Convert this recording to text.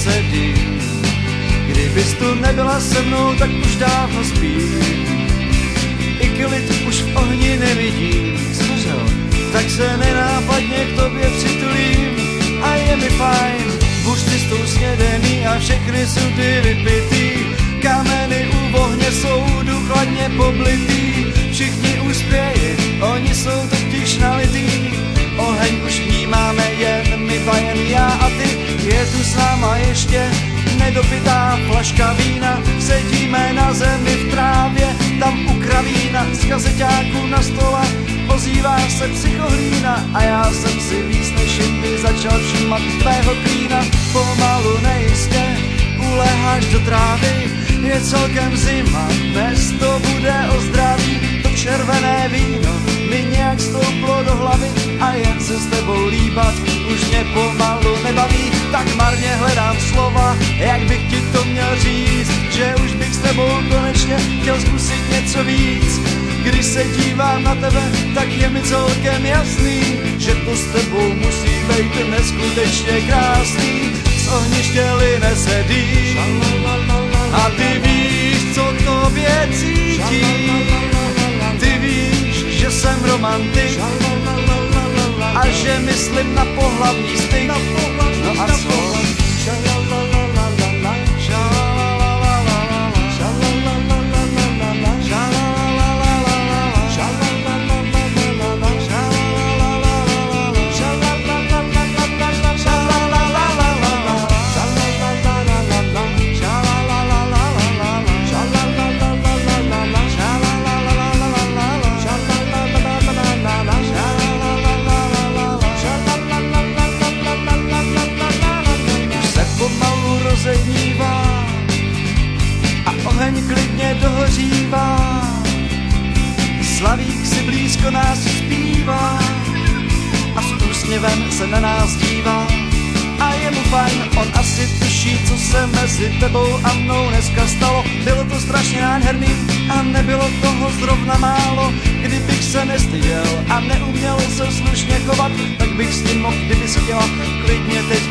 nesedím. Kdybys tu nebyla se mnou, tak už dávno spím. I klid už v ohni nevidím. Zhořel, tak se nenápadně k tobě přitulím. A je mi fajn, buřty jsou snědený a všechny sudy vypitý. Kameny u ohně jsou důkladně poblitý. Všichni uspějí, oni jsou totiž nalitý. Oheň už vnímáme jen my dva, jen já a ty. Je tu s náma ještě nedopitá flaška vína. Sedíme na zemi v trávě, tam u kravína. Z kazeťáku na stole ozývá se psychohlína. A já jsem si víc než jindy začal všímat tvého klína. Pomalu nejistě uléháš do trávy. Je celkem zima, dnes to bude o zdraví. To červené víno mi nějak stouplo do hlavy a jen se s tebou líbat už mě pomalu nebaví. Tak marně hledám slova, jak bych ti to měl říct, že už bych s tebou konečně chtěl zkusit něco víc. Když se dívám na tebe, tak je mi celkem jasný, že to s tebou musí být neskutečně krásný. Z ohniště line sedí a ty víš, co tobě cítí. Ty víš, že jsem romantik a že myslím na pohlavní styk. No a co? A oheň klidně dohořívá. Slavík si blízko nás zpívá a s úsměvem se na nás dívá. A je mu fajn, on asi tuší, co se mezi tebou a mnou dneska stalo. Bylo to strašně nádherný a nebylo toho zrovna málo. Kdybych se nestyděl a neuměl se slušně chovat, tak bych s tím mohl, kdybys chtěla, klidně teď